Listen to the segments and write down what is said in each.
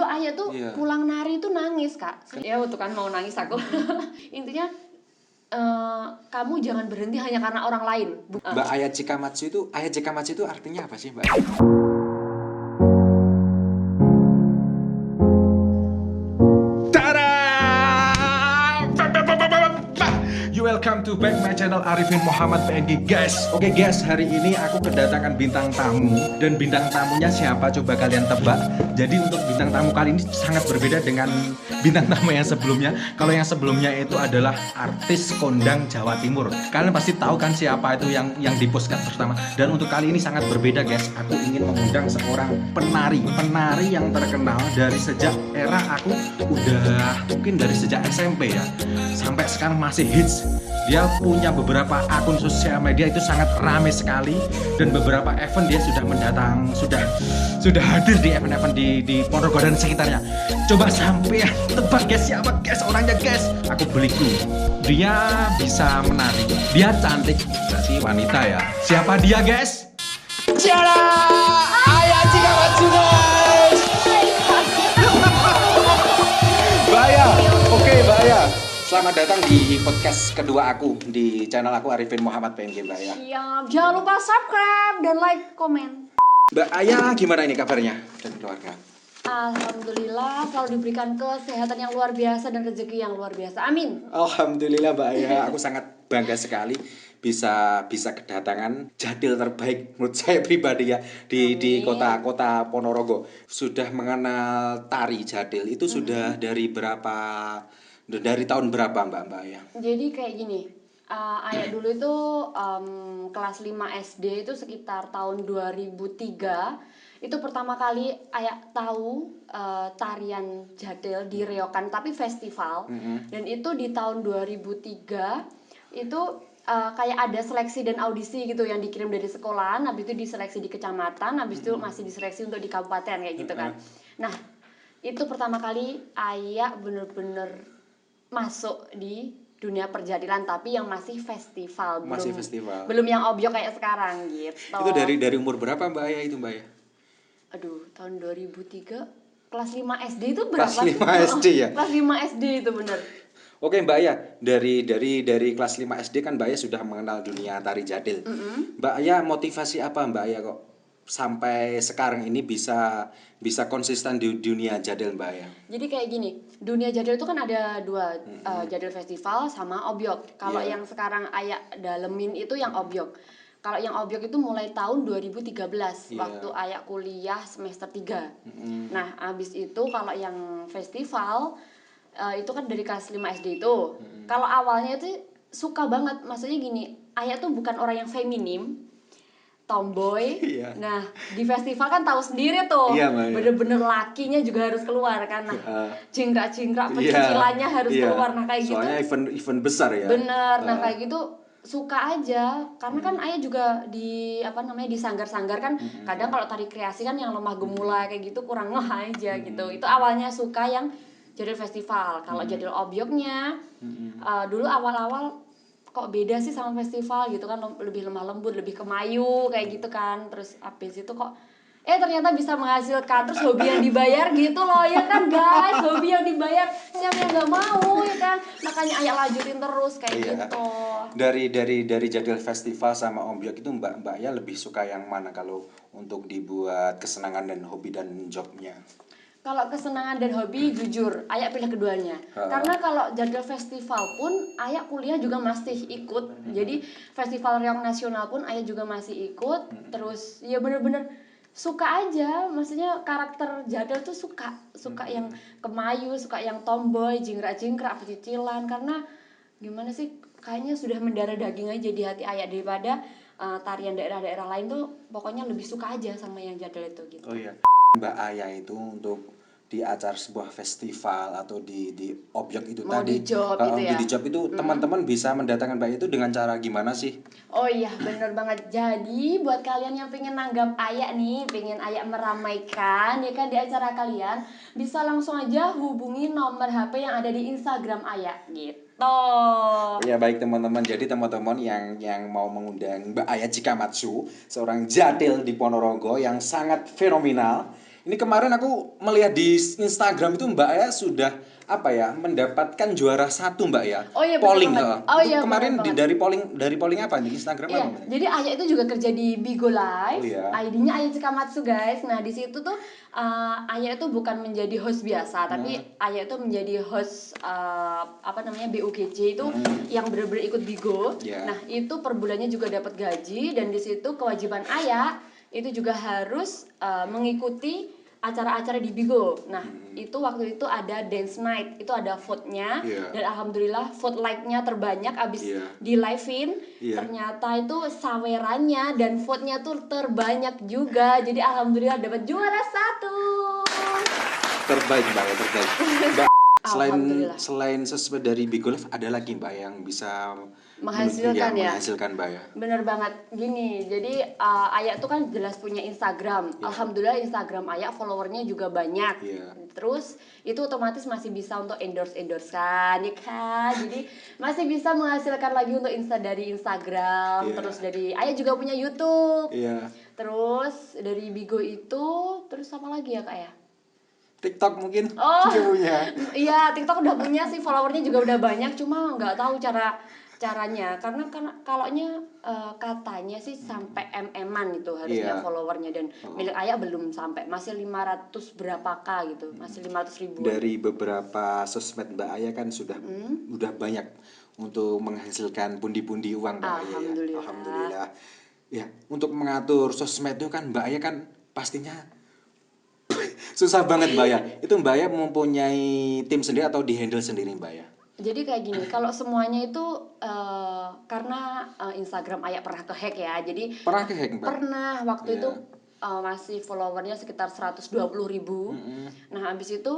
Dulu Ayah tuh pulang nari tuh nangis, Kak. Ya tuh kan mau nangis aku. Intinya kamu jangan berhenti hanya karena orang lain. Mbak Aya Chikamatsu itu artinya apa sih, Mbak? Welcome to back my channel Arifin Muhammad PNG guys. Oke guys, hari ini aku kedatangan bintang tamu. Dan bintang tamunya siapa coba kalian tebak. Jadi untuk bintang tamu kali ini sangat berbeda dengan bintang tamu yang sebelumnya. Kalau yang sebelumnya itu adalah artis kondang Jawa Timur. Kalian pasti tahu kan siapa itu yang di postcard pertama. Dan untuk kali ini sangat berbeda guys. Aku ingin mengundang seorang penari yang terkenal dari sejak era aku udah mungkin dari sejak SMP ya. Sampai sekarang masih hits. Dia punya beberapa akun sosial media itu sangat ramai sekali, dan beberapa event dia sudah mendatang, sudah hadir di event-event di Ponorogo dan sekitarnya. Coba sampai tebak guys, siapa guys orangnya guys? Aku beli clue. Dia bisa menari, dia cantik, berarti wanita ya. Siapa dia guys? Ciara Aya Chikamatsu guys. Baya, oke Baya. Selamat datang di podcast kedua aku di channel aku Arifin Muhammad PNG, Mbak Aya. Siap, jangan lupa subscribe dan like, komen. Mbak Aya, gimana ini kabarnya dan keluarga? Alhamdulillah selalu diberikan kesehatan yang luar biasa dan rezeki yang luar biasa. Amin. Alhamdulillah Mbak Aya, aku sangat bangga sekali bisa kedatangan jadil terbaik menurut saya pribadi ya di kota Ponorogo. Sudah mengenal tari jadil itu sudah dari tahun berapa Mbak Aya? Jadi kayak gini, Ayah dulu itu kelas 5 SD itu sekitar tahun 2003. Itu pertama kali Ayah tahu tarian jadil di Ryokan, tapi festival. Dan itu di tahun 2003 itu kayak ada seleksi dan audisi gitu yang dikirim dari sekolahan. Habis itu diseleksi di kecamatan, habis itu masih diseleksi untuk di kabupaten kayak gitu kan. Nah, itu pertama kali Ayah bener-bener masuk di dunia perjadilan, tapi yang masih festival, belum yang objek kayak sekarang gitu. Itu dari umur berapa Mbak Aya itu, Mbak Aya? Aduh, tahun 2003 kelas 5 SD itu berapa? Kelas 5 SD ya? Kelas 5 SD itu bener. Oke Mbak Aya, dari kelas 5 SD kan Mbak Aya sudah mengenal dunia tari jadil. Mbak Aya, motivasi apa Mbak Aya kok sampai sekarang ini bisa konsisten di dunia jadil Mbak Aya? Jadi kayak gini, dunia jadil itu kan ada dua, jadil festival sama obyok. Kalau yang sekarang Ayah dalemin itu yang obyok. Kalau yang obyok itu mulai tahun 2013 waktu Ayah kuliah semester 3. Nah, abis itu kalau yang festival itu kan dari kelas 5 SD itu. Kalau awalnya itu suka banget, maksudnya gini, Ayah tuh bukan orang yang feminim, tomboy. Nah, di festival kan tahu sendiri tuh, bener-bener lakinya juga harus keluar kan. Nah, cingkrak-cingkrak pecicilannya harus keluar. Nah, kayak soalnya gitu. Soalnya event besar ya. Bener. Nah, kayak gitu suka aja. Karena kan Ayah juga di di sanggar-sanggar kan. Kadang kalau tari kreasi kan yang lemah gemulai kayak gitu kurang ngeh aja gitu. Itu awalnya suka yang jadil festival. Kalau jadil obyoknya dulu awal-awal kok beda sih sama festival gitu kan, lebih lemah lembut, lebih kemayu kayak gitu kan. Terus habis itu kok ternyata bisa menghasilkan, terus hobi yang dibayar gitu loh ya kan guys. Hobi yang dibayar siapa yang nggak mau ya kan, makanya Ayah lanjutin terus kayak gitu. Dari jadil festival sama obyok itu Mbak Aya lebih suka yang mana kalau untuk dibuat kesenangan dan hobi dan jobnya? Kalau kesenangan dan hobi jujur Ayah pilih keduanya. Karena kalau jadil festival pun Ayah kuliah juga masih ikut. Jadi festival Reok Nasional pun Ayah juga masih ikut. Terus ya bener-bener suka aja. Maksudnya karakter jadil tuh suka yang kemayu, suka yang tomboy, jingkrak-jingkrak, pecicilan. Karena gimana sih, kayaknya sudah mendarah daging aja di hati Ayah daripada tarian daerah-daerah lain tuh. Pokoknya lebih suka aja sama yang jadil itu gitu. Oh iya. Mbak Aya itu untuk di acara sebuah festival atau di objek itu mau tadi di job itu teman-teman bisa mendatangkan Mbak Aya itu dengan cara gimana sih? Oh iya, bener banget. Jadi buat kalian yang pengen nanggap Ayah nih, pengen Ayah meramaikan ya kan di acara kalian, bisa langsung aja hubungi nomor HP yang ada di Instagram Ayah gitu. Ya baik teman-teman, jadi teman-teman yang mau mengundang Mbak Aya Chikamatsu, seorang jadil di Ponorogo yang sangat fenomenal, Ini kemarin aku melihat di Instagram itu Mbak Aya sudah apa ya mendapatkan juara 1 Mbak ya. Oh iya benar Polling banget. heeh. Oh Itu iya kemarin benar banget. dari polling apa di Instagram Iya, apa Mbak? jadi Aya itu juga kerja di Bigo Oh Live, iya. ID-nya Aya Cikamatsu guys. Nah di situ tuh Aya itu bukan menjadi host biasa, tapi Aya itu menjadi host apa namanya BUGC itu yang benar-benar ikut Bigo. Iya. Nah itu per bulannya juga dapat gaji dan di situ kewajiban Aya itu juga harus mengikuti acara-acara di Bigo. Nah, itu waktu itu ada dance night, itu ada vote-nya Iya. dan alhamdulillah vote like-nya terbanyak abis Iya. di live-in. Iya. Ternyata itu sawerannya dan vote-nya tuh terbanyak juga. Jadi alhamdulillah dapat juara 1. Terbaik Mbak ya, terbaik. Mbak Alhamdulillah. selain sesuai dari Big Golf ada lagi Mbak yang bisa Menghasilkan ya? menghasilkan Mbak ya. Bener banget gini, jadi Aya tuh kan jelas punya Instagram. Iya. Alhamdulillah Instagram Aya followernya juga banyak. Iya. Terus itu otomatis masih bisa untuk endorse-endorsean ya kan. Jadi masih bisa menghasilkan lagi untuk dari Instagram. Iya. Terus dari Aya juga punya YouTube. Iya. Terus dari Bigo itu, terus apa lagi ya Kak ya? TikTok mungkin Oh, juga punya. iya TikTok udah punya sih, followernya juga udah banyak, cuma nggak tahu caranya karena kalaunya katanya sih sampai mm-an itu harusnya Iya. followernya dan milik Ayah belum sampai, masih 500 berapa k gitu, masih 500 ribuan. Dari beberapa sosmed Mbak Aya kan sudah banyak untuk menghasilkan pundi-pundi uang Mbak Aya ya. Alhamdulillah. Alhamdulillah. Ya, untuk mengatur sosmed itu kan Mbak Aya kan pastinya susah banget Mbak Aya. Itu Mbak Aya mempunyai tim sendiri atau di-handle sendiri Mbak Aya? Jadi kayak gini, kalau semuanya itu karena Instagram Ayah pernah kehack ya, jadi Pernah ke-hack Mbak? pernah waktu Iya. itu masih followernya sekitar 120.000. Nah habis itu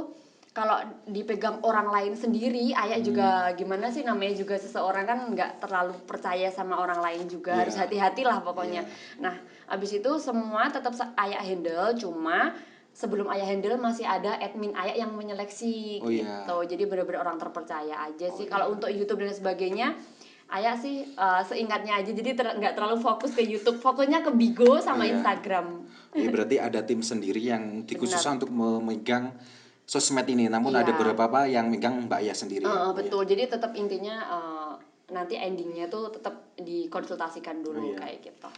kalau dipegang orang lain sendiri, Ayah juga gimana sih, namanya juga seseorang kan nggak terlalu percaya sama orang lain juga, Iya. harus hati-hatilah pokoknya. Iya. Nah habis itu semua tetap Ayah handle, cuma sebelum Ayah handle masih ada admin Ayah yang menyeleksi Oh, iya. gitu. Jadi benar-benar orang terpercaya aja sih. Oh, Kalau iya. untuk YouTube dan sebagainya, Ayah sih seingatnya aja. Jadi nggak terlalu fokus ke YouTube, fokusnya ke Bigo sama Iya. Instagram. Ya, berarti ada tim sendiri yang dikhususkan untuk memegang sosmed ini. Namun Iya. ada beberapa yang megang Mbak Aya sendiri ya. Betul. Jadi tetap intinya nanti endingnya tuh tetap dikonsultasikan dulu Oh, iya. kayak gitu.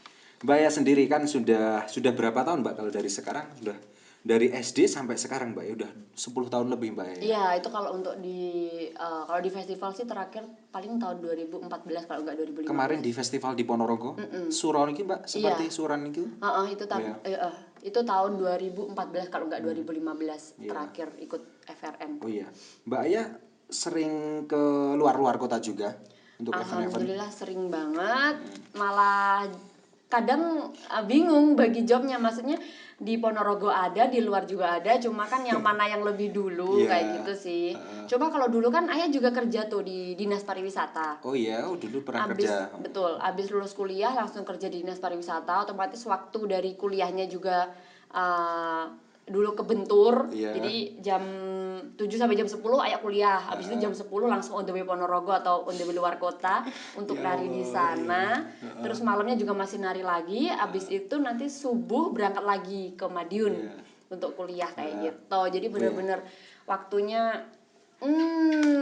Mbak Aya sendiri kan sudah berapa tahun Mbak kalau dari sekarang sudah dari SD sampai sekarang Mbak ya udah 10 tahun lebih Mbak ya. Iya, itu kalau untuk kalau di festival sih terakhir paling tahun 2014 kalau enggak 2015. Kemarin di festival di Ponorogo, Suron ini Mbak, seperti Iya. Suron itu. Itu tahun 2014 kalau enggak 2015 Iya. terakhir ikut FRN. Oh iya. Mbak Aya sering ke luar luar kota juga untuk event-event. Alhamdulillah sering banget, malah kadang bingung bagi jobnya, maksudnya di Ponorogo ada, di luar juga ada, cuma kan yang mana yang lebih dulu Iya. kayak gitu sih. Coba kalau dulu kan Ayah juga kerja tuh di Dinas Pariwisata. Oh iya, dulu pernah Abis, kerja. betul, abis lulus kuliah langsung kerja di Dinas Pariwisata, otomatis waktu dari kuliahnya juga dulu kebentur. Iya. Jadi jam 7 sampai jam 10 Ayah kuliah. Habis itu jam 10 langsung on the way Ponorogo atau on the way luar kota untuk Ya nari di Allah, sana. Terus malamnya juga masih nari lagi. Habis itu nanti subuh berangkat lagi ke Madiun Iya. untuk kuliah kayak Iya. gitu. Jadi bener-bener waktunya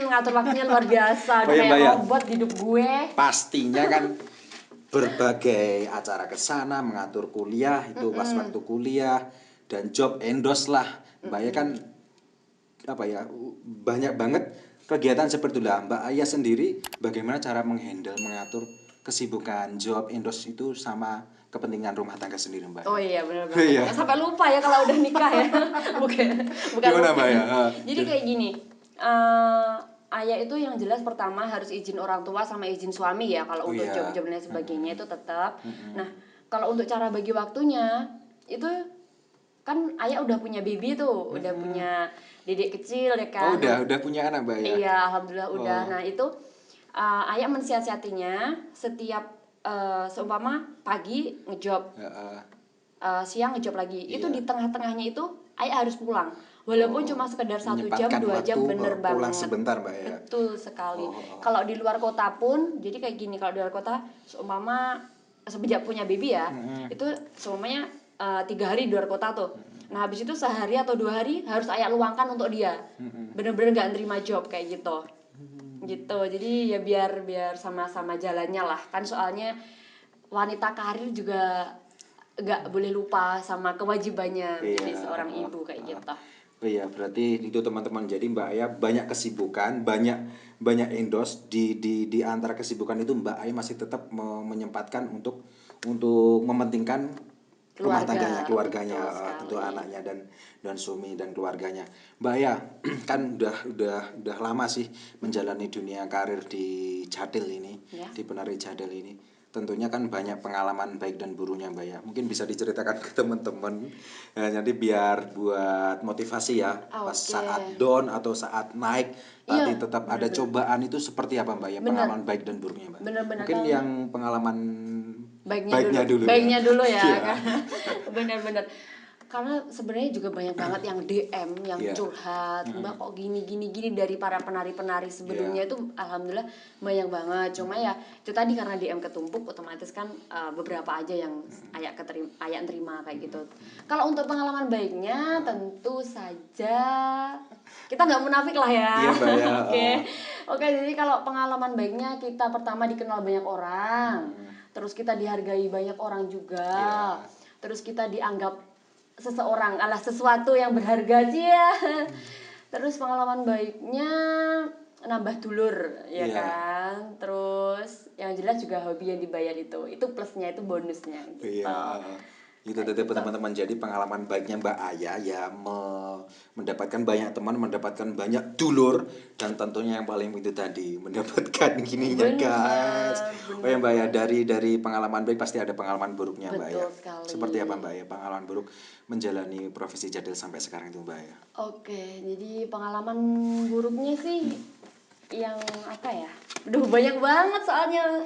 ngatur waktunya luar biasa. Oh Udah iya, kayak Mbak, ya. robot hidup gue. Pastinya kan berbagai acara ke sana, mengatur kuliah itu pas waktu kuliah dan job endorse lah. Mbak Aya kan apa ya banyak banget kegiatan seperti itu lah. Mbak Aya sendiri bagaimana cara menghandle mengatur kesibukan job endorse itu sama kepentingan rumah tangga sendiri Mbak? Oh iya benar-benar. Iya. Sampai lupa ya kalau udah nikah ya. bukan Gimana, lupa. Mbak, ya? Jadi kayak gini. Ayah itu yang jelas pertama harus izin orang tua sama izin suami ya kalau Oh, untuk iya. job-job dan sebagainya itu tetap. Nah, kalau untuk cara bagi waktunya itu kan Ayah udah punya baby tuh, udah punya dedek kecil ya Oh, kan. udah punya anak Mbak ya? Iya, alhamdulillah udah. Oh. Nah, itu Ayah mensiasatinya setiap seumpama pagi ngejob, Heeh. siang ngejob lagi. Itu Iya. di tengah-tengahnya itu Ayah harus pulang. Walaupun cuma sekedar 1 jam, Menyempatkan 2 jam, waktu, bener pulang banget. sebentar, Mbak ya? Betul sekali. Oh. Kalau di luar kota pun, jadi kayak gini, kalau di luar kota seumpama semenjak punya baby ya, itu seumpamanya 3 hari di luar kota tuh. Nah habis itu sehari atau 2 hari harus ayah luangkan untuk dia. Bener-bener nggak nerima job kayak gitu. Gitu. Jadi ya biar sama-sama jalannya lah. Kan soalnya wanita karir juga nggak boleh lupa sama kewajibannya menjadi seorang ibu kayak gitu. Oh iya, berarti itu teman-teman. Jadi Mbak Aya banyak kesibukan, banyak endorse di antara kesibukan itu Mbak Aya masih tetap menyempatkan untuk mementingkan rumah tangganya, keluarganya, tentu anaknya dan suami dan keluarganya. Mbak Aya kan udah lama sih menjalani dunia karir di Jadil ini, di penari Jadil ini. Tentunya kan banyak pengalaman baik dan buruknya Mbak ya. Mungkin bisa diceritakan ke teman-teman. Nanti biar buat motivasi ya. Pas saat down atau saat naik, tapi tetap ada cobaan itu seperti apa Mbak ya? Pengalaman baik dan buruknya Mbak. Mungkin kan, yang pengalaman baiknya dulu. Baiknya dulu ya. Bener-bener. Karena sebenarnya juga banyak banget yang DM, yang curhat, Mbak kok gini dari para penari-penari sebelumnya itu alhamdulillah banyak banget. Cuma ya itu tadi karena DM ketumpuk otomatis kan beberapa aja yang ayah terima kayak gitu. Kalau untuk pengalaman baiknya tentu saja kita nggak munafik lah ya. Iya Mbak ya. Oke, jadi kalau pengalaman baiknya kita pertama dikenal banyak orang, terus kita dihargai banyak orang juga, terus kita dianggap seseorang sesuatu yang berharga sih ya. Terus pengalaman baiknya nambah dulur ya kan. Terus yang jelas juga hobi yang dibayar itu plusnya, itu bonusnya gitu. Itu tadi teman-teman. Jadi pengalaman baiknya Mbak Aya ya mendapatkan banyak teman, mendapatkan banyak dulur, dan tentunya yang paling itu tadi mendapatkan gininya guys. Oh ya Mbak ya, dari pengalaman baik pasti ada pengalaman buruknya Mbak ya. Seperti apa Mbak ya pengalaman buruk menjalani profesi Jadil sampai sekarang itu Mbak ya? Oke, jadi pengalaman buruknya sih yang apa ya? Duh banyak banget soalnya.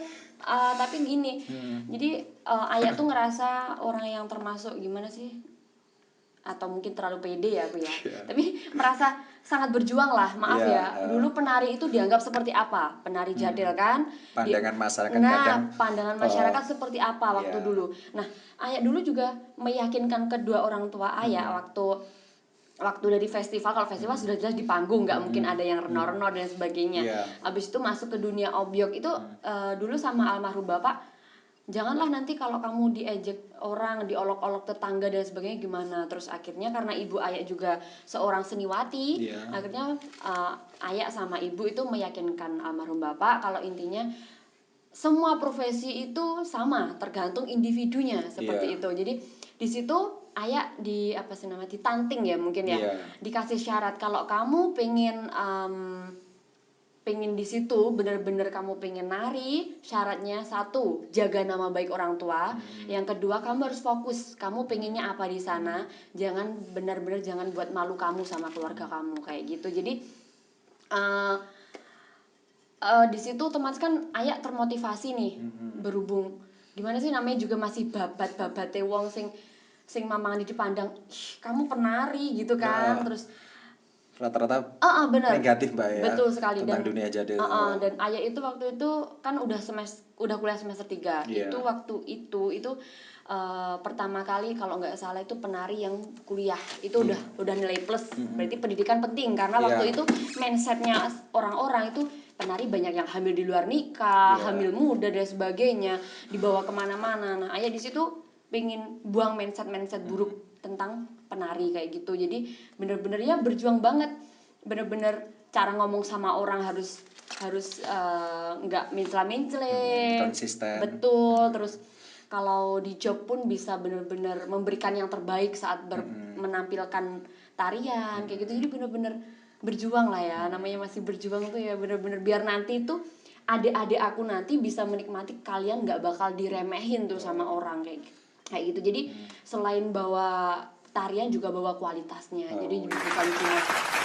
Tapi gini, jadi ayah tuh ngerasa orang yang termasuk gimana sih? Atau mungkin terlalu pede ya aku ya. Tapi merasa sangat berjuang lah, maaf ya. Dulu penari itu dianggap seperti apa? Penari Jadil kan? Pandangan masyarakat pandangan masyarakat seperti apa waktu dulu. Nah, ayah dulu juga meyakinkan kedua orang tua ayah waktu dari festival. Kalau festival sudah jelas di panggung, nggak mungkin ada yang renor-renor dan sebagainya. Abis itu masuk ke dunia obyok itu dulu sama almarhum bapak, janganlah nanti kalau kamu diejek orang, diolok-olok tetangga dan sebagainya gimana. Terus akhirnya karena ibu ayah juga seorang seniwati, akhirnya ayah sama ibu itu meyakinkan almarhum bapak kalau intinya semua profesi itu sama, tergantung individunya seperti itu. Jadi di situ ayah ditanting ya mungkin ya, dikasih syarat kalau kamu pengen di situ bener-bener kamu pengen nari, syaratnya satu, jaga nama baik orang tua. Yang kedua, kamu harus fokus, kamu pengennya apa di sana, jangan bener-bener jangan buat malu kamu sama keluarga kamu kayak gitu. Jadi di situ otomatis kan ayah termotivasi nih, berhubung gimana sih namanya juga masih babate wong sing mamang dipandang, kamu penari gitu kan. Terus rata-rata negatif Mbak ya. Betul sekali. Tentang dunia Jadil. Dan ayah itu waktu itu kan udah kuliah semester 3. Itu waktu itu pertama kali kalau nggak salah itu penari yang kuliah itu udah nilai plus. Berarti pendidikan penting karena waktu itu mindsetnya orang-orang itu penari banyak yang hamil di luar nikah, hamil muda dan sebagainya, dibawa kemana-mana. Nah ayah di situ pengen buang mindset buruk tentang penari kayak gitu. Jadi bener-bener ya berjuang banget, bener-bener cara ngomong sama orang harus nggak mincla-mincle, konsisten. Betul. Terus kalau di job pun bisa bener-bener memberikan yang terbaik saat menampilkan tarian kayak gitu. Jadi bener-bener berjuang lah ya, namanya masih berjuang tuh ya, bener-bener biar nanti tuh adik-adik aku nanti bisa menikmati kalian nggak bakal diremehin tuh sama orang kayak gitu. Jadi selain bawa tarian juga bawa kualitasnya. Jadi bukan cuma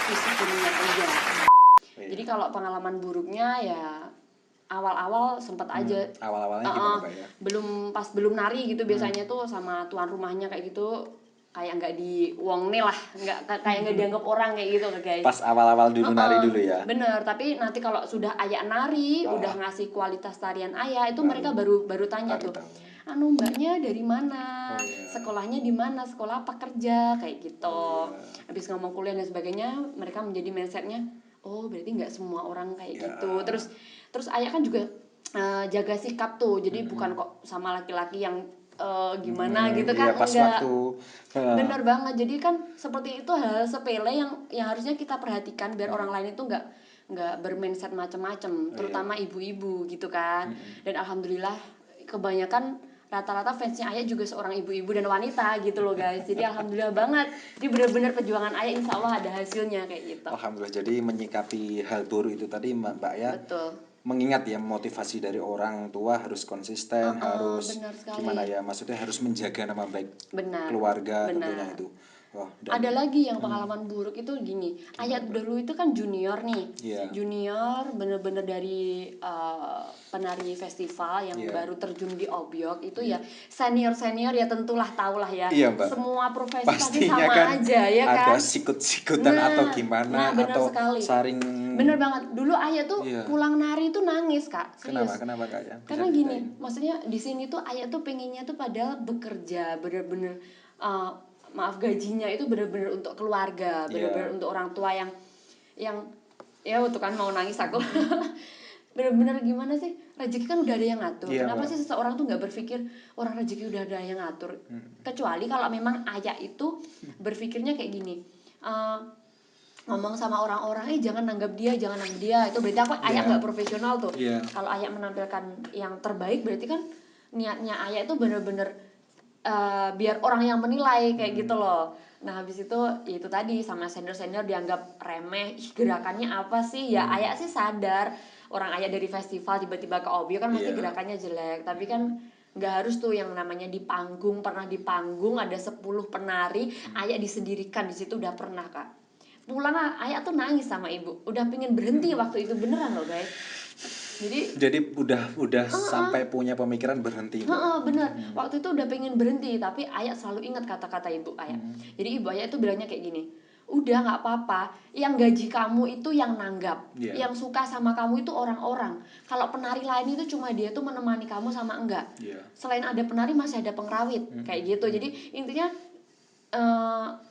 fisik minat aja. Jadi kalau pengalaman buruknya ya awal-awal sempat aja. Awal-awalnya gimana Pak ya? Belum nari gitu biasanya tuh sama tuan rumahnya kayak gitu, kayak nggak diuang nih lah, kayak nggak dianggap orang kayak gitu guys. Pas awal-awal dulu nari dulu ya. Bener, tapi nanti kalau sudah ayah nari, udah ngasih kualitas tarian ayah itu mereka baru tanya tuh, anu mbaknya dari mana, Oh, iya. sekolahnya di mana, sekolah apa, kerja, kayak gitu. Oh, iya. Habis ngomong kuliah dan sebagainya, mereka menjadi mindsetnya, oh berarti nggak semua orang kayak Ya. gitu. Terus ayah kan juga jaga sikap tuh, jadi bukan kok sama laki-laki yang gimana gitu kan, Iya, pas enggak. waktu Bener banget, jadi kan seperti itu hal sepele yang harusnya kita perhatikan biar orang lain itu nggak bermindset macam-macam, terutama ibu-ibu gitu kan. Dan alhamdulillah kebanyakan rata-rata fansnya Ayah juga seorang ibu-ibu dan wanita gitu loh guys, jadi alhamdulillah banget. Jadi bener-bener perjuangan Ayah insya Allah ada hasilnya kayak gitu. Alhamdulillah. Jadi menyikapi hal buruk itu tadi Mbak ya, Betul. mengingat ya motivasi dari orang tua harus konsisten, harus benar sekali. gimana ya, maksudnya harus menjaga nama baik Benar, keluarga benar. tentunya itu. Oh, Ada lagi yang pengalaman buruk itu gini, Ayah dulu itu kan junior nih, Iya. junior bener-bener dari penari festival yang Iya. baru terjun di Obyok itu ya senior ya tentulah tahulah ya, Iya, Mbak. semua profesi pasti Pastinya sama kan aja ya ada kan. sikut-sikutan atau gimana, bener atau sekali. saring. Bener banget, dulu Ayah tuh Iya. pulang nari tuh nangis Kak, serius. Kenapa Kak ya? Bisa Karena gini, diceritain? maksudnya di sini tuh Ayah tuh pengennya tuh padahal bekerja bener-bener maaf gajinya itu bener-bener untuk keluarga, bener-bener untuk orang tua yang ya tuh kan mau nangis aku. Bener-bener gimana sih, rezeki kan udah ada yang ngatur. Iya, Kenapa Mbak. sih seseorang tuh nggak berpikir orang rezeki udah ada yang ngatur? Kecuali kalau memang Ayah itu berpikirnya kayak gini, ngomong sama orang-orang, jangan nanggap dia, itu berarti aku Ayah Iya. nggak profesional tuh. Iya. Kalau Ayah menampilkan yang terbaik berarti kan niatnya Ayah itu bener-bener biar orang yang menilai kayak gitu loh. Nah habis itu tadi sama senior dianggap remeh, gerakannya apa sih ya. Ayah sih sadar orang Ayah dari festival tiba-tiba ke Obyo kan pasti Iya. gerakannya jelek, tapi kan nggak harus tuh yang namanya di panggung, pernah di panggung ada 10 penari, Ayah disendirikan di situ udah pernah Kak. Pulang Ayah tuh nangis sama ibu, udah pengen berhenti waktu itu, beneran loh guys. Jadi udah sampai punya pemikiran berhenti, Mbak. bener, waktu itu udah pengen berhenti, tapi Ayah selalu ingat kata-kata ibu Ayah. Jadi ibu Ayah itu bilangnya kayak gini, udah nggak apa-apa, yang gaji kamu itu yang nanggap, Iya. yang suka sama kamu itu orang-orang. Kalau penari lain itu cuma dia tuh menemani kamu sama enggak. Iya. Selain ada penari masih ada pengrawit, kayak gitu. Jadi intinya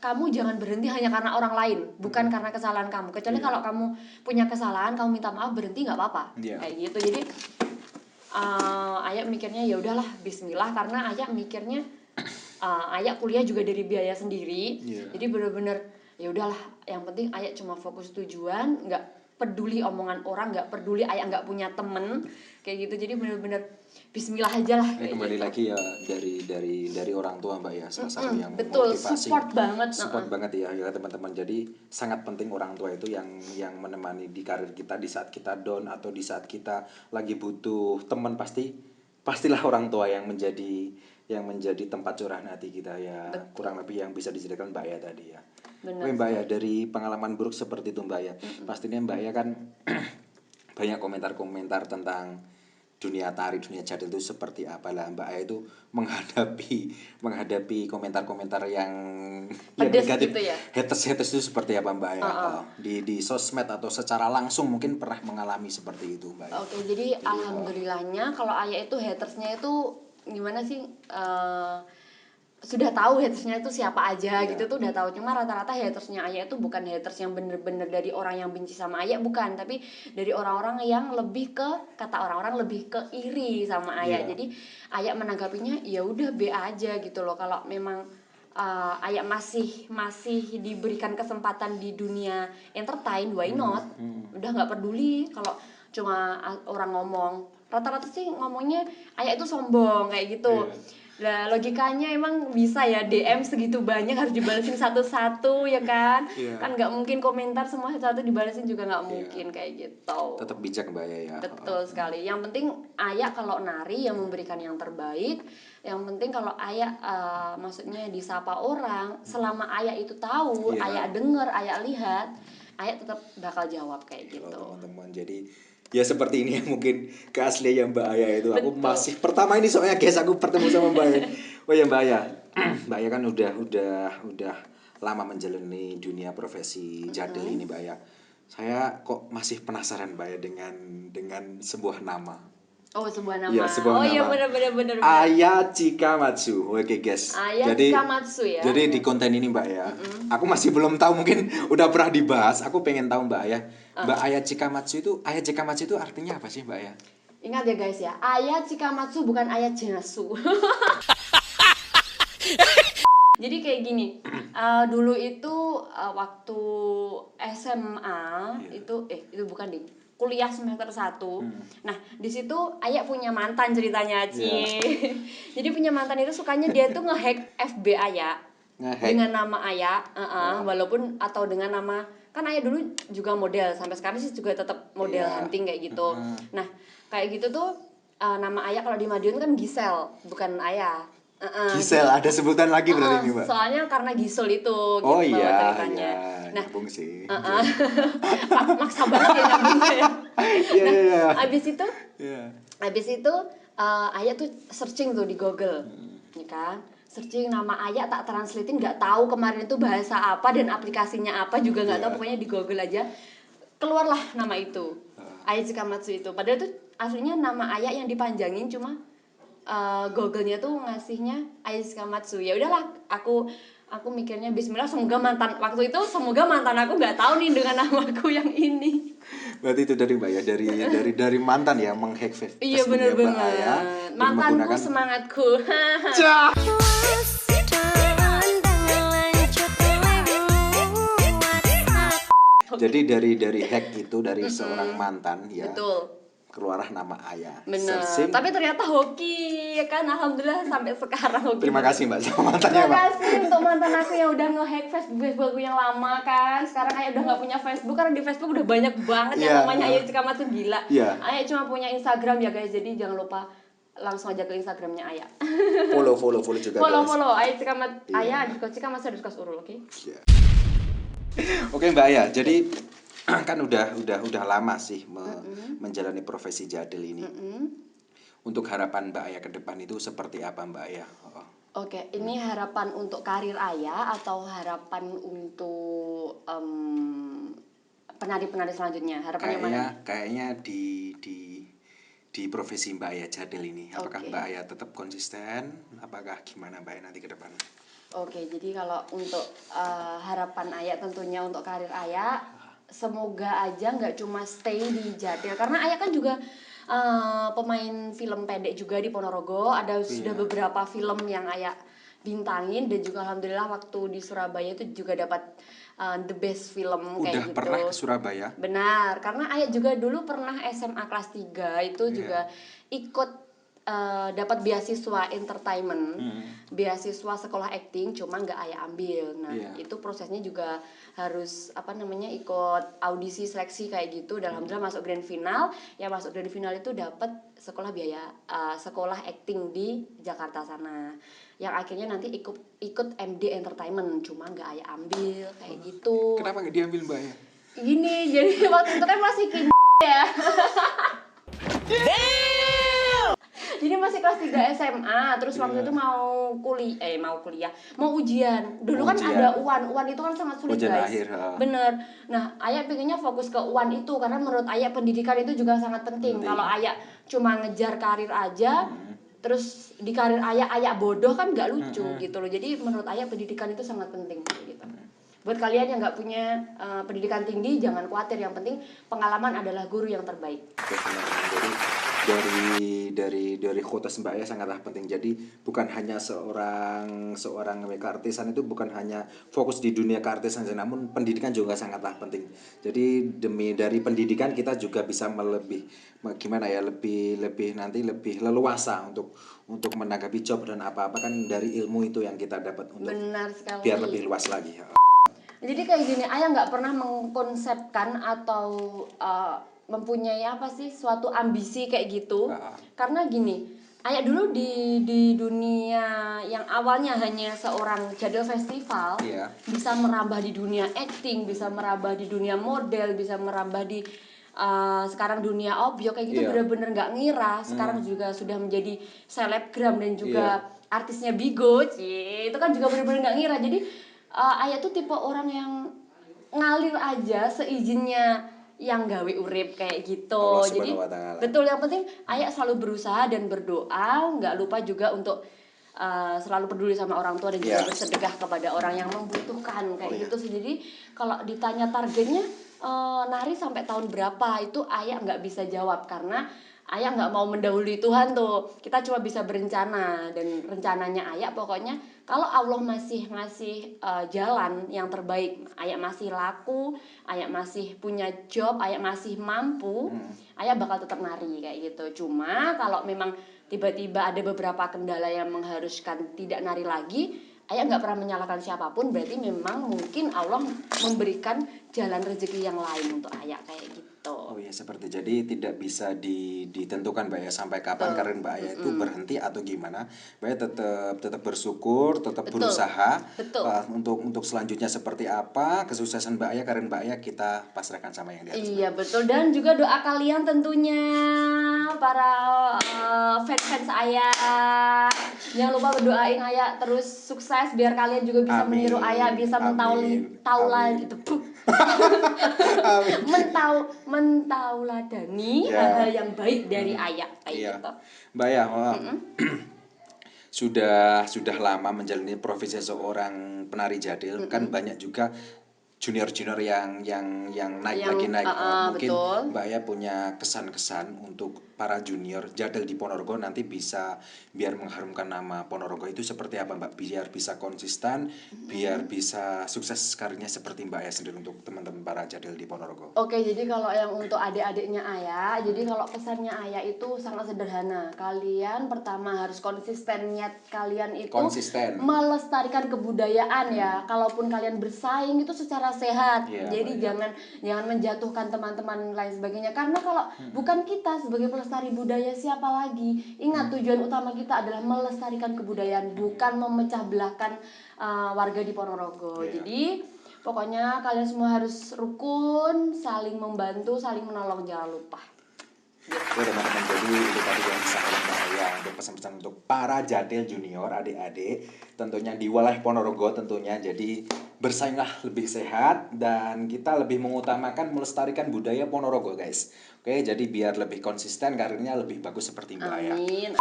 kamu jangan berhenti hanya karena orang lain, bukan karena kesalahan kamu. Kecuali Iya. kalau kamu punya kesalahan, kamu minta maaf, berhenti nggak apa-apa, Iya. kayak gitu. Jadi Ayah mikirnya ya udahlah Bismillah, karena Ayah mikirnya Ayah kuliah juga dari biaya sendiri. Iya. Jadi bener-bener ya udahlah, yang penting Ayah cuma fokus tujuan, nggak peduli omongan orang, nggak peduli Ayah nggak punya temen kayak gitu. Jadi bener-bener Bismillah aja lah. Ini kembali lagi ya dari orang tua Mbak ya, salah satu yang betul, memotivasi, support banget. support banget ya teman-teman. Jadi sangat penting orang tua itu yang menemani di karir kita di saat kita down atau di saat kita lagi butuh teman, pastilah orang tua yang menjadi tempat curahan hati kita ya. Betul. Kurang lebih yang bisa diceritakan Mbak ya tadi ya. Benar. Oke Mbak ya, dari pengalaman buruk seperti itu Mbak ya, pastinya Mbak ya kan banyak komentar-komentar tentang dunia tari, dunia jadil itu seperti apa lah. Mbak Aya itu menghadapi komentar-komentar yang Pedes negatif, gitu ya? haters itu seperti apa Mbak Aya? Di sosmed atau secara langsung mungkin pernah mengalami seperti itu Mbak Aya? Oke, jadi alhamdulillahnya kalau Ayah itu hatersnya itu gimana sih, sudah tahu hatersnya itu siapa aja gitu tuh udah tahu. Cuma rata-rata hatersnya Ayah itu bukan haters yang bener-bener dari orang yang benci sama Ayah, bukan, tapi dari orang-orang yang lebih ke, kata orang-orang lebih ke iri sama Ayah. Jadi Ayah menanggapinya ya udah be aja gitu loh. Kalau memang Ayah masih diberikan kesempatan di dunia entertain, why not? Udah nggak peduli kalau cuma orang ngomong. Rata-rata sih ngomongnya Ayah itu sombong kayak gitu. Nah logikanya emang bisa ya, DM segitu banyak harus dibalesin satu-satu ya kan? Kan nggak mungkin komentar semua satu-satu dibalesin juga nggak mungkin kayak gitu. Tetap bijak Mbak Aya ya. Betul sekali. Yang penting Ayah kalau nari yang memberikan yang terbaik. Yang penting kalau Ayah maksudnya disapa orang, selama Ayah itu tahu, Ayah denger, Ayah lihat, Ayah tetap bakal jawab kayak gitu. Teman-teman, jadi ya seperti ini ya mungkin keaslian Mbak Aya itu. Aku masih pertama ini soalnya guys, aku bertemu sama Mbak Aya. Oh ya Mbak Aya, Mbak Aya kan udah lama menjalani dunia profesi jadil ini Mbak Aya. Saya kok masih penasaran Mbak Aya dengan sebuah nama. Oh, sebuah nama. Iya, sebuah oh iya nama. benar. Aya Chikamatsu. Oke, guys. Aya Chikamatsu ya. Jadi di konten ini Mbak ya, aku masih belum tahu, mungkin udah pernah dibahas. Aku pengen tahu Mbak Aya. Mbak Aya Chikamatsu itu artinya apa sih Mbak Aya? Ingat ya guys ya, Aya Chikamatsu bukan Aya Jenasu. Jadi kayak gini, dulu itu waktu SMA itu bukan deh, kuliah semester 1. Nah, di situ Aya punya mantan ceritanya, Ci. Jadi punya mantan itu sukanya dia tuh ngehack FB Aya. Dengan nama Aya, walaupun atau dengan nama, kan Aya dulu juga model, sampai sekarang sih juga tetap model hunting kayak gitu. Nah, kayak gitu tuh nama Aya kalau di Madiun kan Gisel, bukan Aya. Gisel, ada sebutan lagi berarti ini Mbak. Soalnya karena Gisel itu Oh gitu iya, ceritanya. Nah, nyambung sih. maksa banget ya nyambungnya ya. Iya. Abis itu Aya tuh searching tuh di Google, ya kan? Searching nama Aya, tak translatein, nggak tahu kemarin itu bahasa apa dan aplikasinya apa juga nggak tahu, pokoknya di Google aja keluarlah nama itu, Aya Chikamatsu itu. Padahal tuh aslinya nama Aya yang dipanjangin, cuma Google-nya tuh ngasihnya Aya Chikamatsu. Ya udahlah, aku mikirnya Bismillah, semoga mantan aku nggak tahu nih dengan namaku yang ini. Berarti itu dari Mbak ya, dari mantan ya, menghack Iya Facebooknya Mbak Aya. Mantanku semangatku. Jadi dari hack itu, dari seorang mantan ya. Betul. Keluarlah nama Aya. Bener. Searching. Tapi ternyata hoki ya kan, alhamdulillah sampai sekarang hoki. Terima kasih Mbak sama mantannya Terima Mbak. kasih untuk mantan aku yang udah nge-hack Facebook yang lama kan. Sekarang Aya udah nggak punya Facebook karena di Facebook udah banyak banget yang namanya Aya Chikamatsu, gila. Aya cuma punya Instagram ya guys, jadi jangan lupa langsung aja ke Instagramnya Aya. Follow juga guys. Follow Aya Chikamatsu, Aya _Chikamatsu_urul, oke? Oke Mbak Aya, jadi kan udah lama sih menjalani profesi jadil ini. Untuk harapan Mbak Aya ke depan itu seperti apa Mbak Aya? Oke, ini harapan untuk karir Aya atau harapan untuk penari-penari selanjutnya? Harapannya mana? Kayaknya di profesi Mbak Aya jadil ini, apakah Mbak Aya tetap konsisten? Apakah gimana Mbak Aya nanti ke depan? Oke, jadi kalau untuk harapan Aya tentunya untuk karir Aya, semoga aja nggak cuma stay di jadil, karena Aya kan juga pemain film pendek juga di Ponorogo. Ada sudah beberapa film yang Aya bintangin, dan juga alhamdulillah waktu di Surabaya itu juga dapat the best film kayak gitu. Udah pernah ke Surabaya? Benar, karena Aya juga dulu pernah SMA kelas 3 itu juga ikut dapat beasiswa entertainment, beasiswa sekolah acting, cuma nggak Aya ambil. Nah, itu prosesnya juga harus ikut audisi seleksi kayak gitu, dan alhamdulillah masuk grand final. Ya masuk grand final itu dapat sekolah acting di Jakarta sana, yang akhirnya nanti ikut MD entertainment, cuma nggak Aya ambil kayak gitu. Kenapa nggak diambil Mbak ya? Gini, jadi waktu itu kan masih ya. Jadi masih kelas 3 SMA, terus waktu itu mau ujian. Dulu kan ada UAN itu kan sangat sulit guys. Bener. Nah, Aya pengennya fokus ke UAN itu, karena menurut Aya pendidikan itu juga sangat penting. Kalau Aya cuma ngejar karir aja, terus di karir Aya bodoh kan nggak lucu gitu loh. Jadi menurut Aya pendidikan itu sangat penting gitu. Buat kalian yang nggak punya pendidikan tinggi, jangan khawatir, yang penting pengalaman adalah guru yang terbaik. Jadi dari quotes Mbak Aya sangatlah penting. Jadi bukan hanya seorang keartisan itu bukan hanya fokus di dunia keartisan, namun pendidikan juga sangatlah penting. Jadi dari pendidikan kita juga bisa lebih leluasa untuk menanggapi job dan apa-apa, kan dari ilmu itu yang kita dapat untuk biar lebih luas lagi. Jadi kayak gini, Aya nggak pernah mengkonsepkan atau mempunyai suatu ambisi kayak gitu. Karena gini, Aya dulu di dunia yang awalnya hanya seorang jadil festival, bisa merambah di dunia acting, bisa merambah di dunia model, bisa merambah di sekarang dunia obyok kayak gitu, bener-bener nggak ngira. Sekarang juga sudah menjadi selebgram dan juga artisnya Bigo, itu kan juga bener-bener nggak ngira. Jadi Aya tuh tipe orang yang ngalir aja seizinnya yang gawe urip kayak gitu. Allah Jadi Subhanahu wa Ta'ala. betul, yang penting Ayah selalu berusaha dan berdoa, nggak lupa juga untuk selalu peduli sama orang tua dan juga bersedekah kepada orang yang membutuhkan kayak gitu. Jadi kalau ditanya targetnya nari sampai tahun berapa, itu Ayah nggak bisa jawab karena Ayah nggak mau mendahului Tuhan tuh. Kita cuma bisa berencana, dan rencananya Ayah pokoknya kalau Allah masih ngasih jalan yang terbaik, Ayah masih laku, Ayah masih punya job, Ayah masih mampu, Ayah bakal tetap nari kayak gitu. Cuma kalau memang tiba-tiba ada beberapa kendala yang mengharuskan tidak nari lagi, Ayah nggak pernah menyalahkan siapapun, berarti memang mungkin Allah memberikan jalan rezeki yang lain untuk Ayah kayak gitu. Oh ya, seperti jadi tidak bisa ditentukan Mbak ya sampai kapan karena Mbak Aya itu berhenti atau gimana. Mbak Aya tetap bersyukur, tetap berusaha. Untuk selanjutnya seperti apa kesuksesan Mbak Aya, karena Mbak Aya kita pasrahkan sama yang di atas. Iya betul, dan juga doa kalian tentunya para fans Ayah. Jangan lupa berdoain Ayah terus sukses biar kalian juga bisa meniru Ayah, bisa mentauladani mentauladani hal-hal yang baik dari Ayah kayak gitu. Mbak Aya, sudah lama menjalani profesi seorang penari jadil, kan banyak juga junior yang naik. Mungkin betul. Mbak Aya punya kesan-kesan untuk para junior jadil di Ponorogo nanti bisa biar mengharumkan nama Ponorogo itu seperti apa Mbak, biar bisa konsisten, biar bisa sukses karirnya seperti Mbak Aya sendiri untuk teman-teman para jadil di Ponorogo. Oke, jadi kalau yang untuk adik-adiknya Ayah, jadi kalau pesannya Ayah itu sangat sederhana. Kalian pertama harus konsisten, niat kalian itu melestarikan kebudayaan ya. Kalaupun kalian bersaing itu secara sehat. Jadi jangan menjatuhkan teman-teman lain sebagainya, karena kalau bukan kita sebagai pelestari budaya, siapa lagi? Ingat, tujuan utama kita adalah melestarikan kebudayaan, bukan memecah belahkan warga di Ponorogo. Jadi pokoknya kalian semua harus rukun, saling membantu, saling menolong, jangan lupa. Oke teman-teman, jadi itu tadi yang disampaikan Mbak Aya untuk pesan-pesan untuk para jadil junior, adik-adik tentunya di wilayah Ponorogo tentunya. Jadi bersainglah lebih sehat dan kita lebih mengutamakan melestarikan budaya Ponorogo guys. Oke, jadi biar lebih konsisten karirnya lebih bagus seperti Mbak Aya. Amin.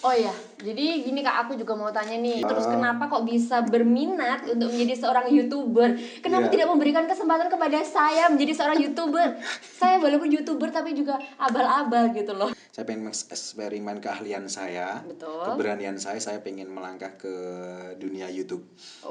Oh ya, jadi gini Kak, aku juga mau tanya nih. Terus kenapa kok bisa berminat untuk menjadi seorang YouTuber? Kenapa tidak memberikan kesempatan kepada saya menjadi seorang YouTuber? Saya walaupun YouTuber tapi juga abal-abal gitu loh. Saya pengen mengeksperimen keahlian saya, keberanian saya pengen melangkah ke dunia YouTube.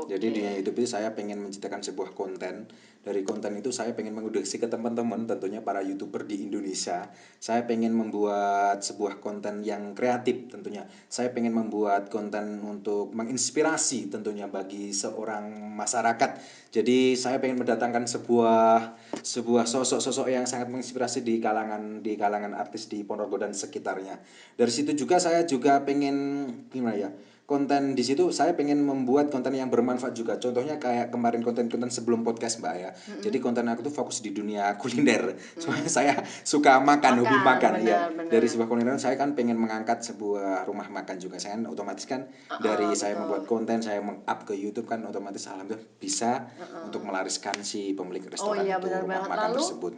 Jadi dunia YouTube itu saya pengen menciptakan sebuah konten. Dari konten itu saya pengen mengedukasi ke teman-teman, tentunya para YouTuber di Indonesia. Saya pengen membuat sebuah konten yang kreatif tentunya. Saya pengen membuat konten untuk menginspirasi tentunya bagi seorang masyarakat. Jadi saya pengen mendatangkan sebuah sosok-sosok yang sangat menginspirasi di kalangan artis di Ponorogo dan sekitarnya. Dari situ juga saya juga pengen gimana ya? Konten di situ saya pengen membuat konten yang bermanfaat juga. Contohnya kayak kemarin konten-konten sebelum podcast Mbak ya. Jadi konten aku tuh fokus di dunia kuliner. Soalnya saya suka makan, hobi makan ya. Dari sebuah kuliner saya kan pengen mengangkat sebuah rumah makan juga. Saya kan otomatis kan dari saya membuat konten, saya meng-up ke YouTube kan otomatis alhamdulillah bisa untuk melariskan si pemilik restoran rumah makan tersebut.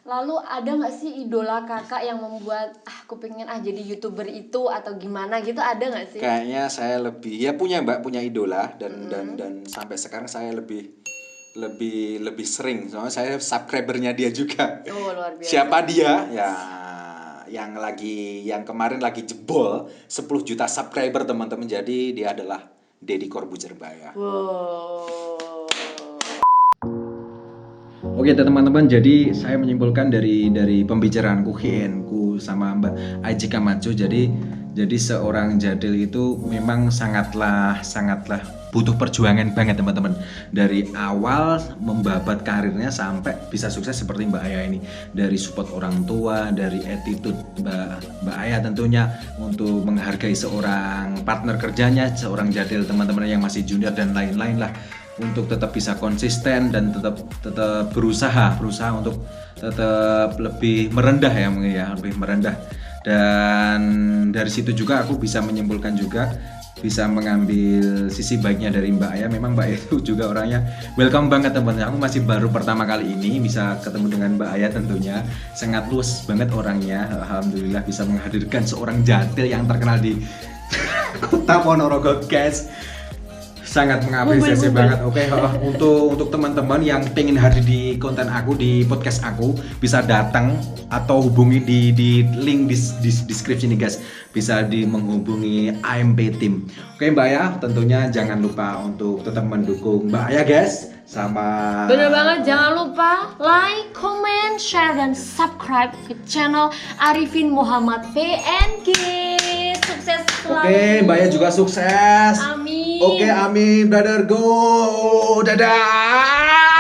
Lalu ada nggak sih idola kakak yang membuat aku pengen jadi YouTuber itu atau gimana gitu, ada nggak sih? Kayaknya saya lebih punya idola dan sampai sekarang saya lebih sering, soalnya saya subscribernya dia juga. Oh, luar biasa. Siapa dia? Ya yang kemarin lagi jebol 10 juta subscriber teman-teman. Jadi dia adalah Deddy Corbuzier Mbak ya. Wow. Oke teman-teman, jadi saya menyimpulkan dari pembicaraanku sama Mbak Ajika Majo, jadi seorang jadil itu memang sangatlah butuh perjuangan banget teman-teman. Dari awal membabat karirnya sampai bisa sukses seperti Mbak Aya ini, dari support orang tua, dari attitude Mbak Aya tentunya untuk menghargai seorang partner kerjanya, seorang jadil teman-teman yang masih junior dan lain-lain lah, untuk tetap bisa konsisten dan tetap berusaha untuk tetap lebih merendah lebih merendah. Dan dari situ juga aku bisa menyimpulkan juga bisa mengambil sisi baiknya dari Mbak Aya. Memang Mbak Aya itu juga orangnya welcome banget teman-teman. Aku masih baru pertama kali ini bisa ketemu dengan Mbak Aya, tentunya sangat luas banget orangnya. Alhamdulillah bisa menghadirkan seorang jatil yang terkenal di Kota Ponorogo, guys. Sangat mengapresiasi banget. Oke, untuk teman-teman yang pengen hadir di konten aku, di podcast aku, bisa datang atau hubungi di link di deskripsi nih guys. Bisa menghubungi AMP Team. Oke Mbak Aya, tentunya jangan lupa untuk tetap mendukung Mbak Aya guys. Sama Bener banget, jangan lupa like, comment, share, dan subscribe ke channel Arifin Muhammad PNG. Sukses selalu. Oke, Mbak Aya juga sukses. Amin. Oke, amin brother, go. Dadah.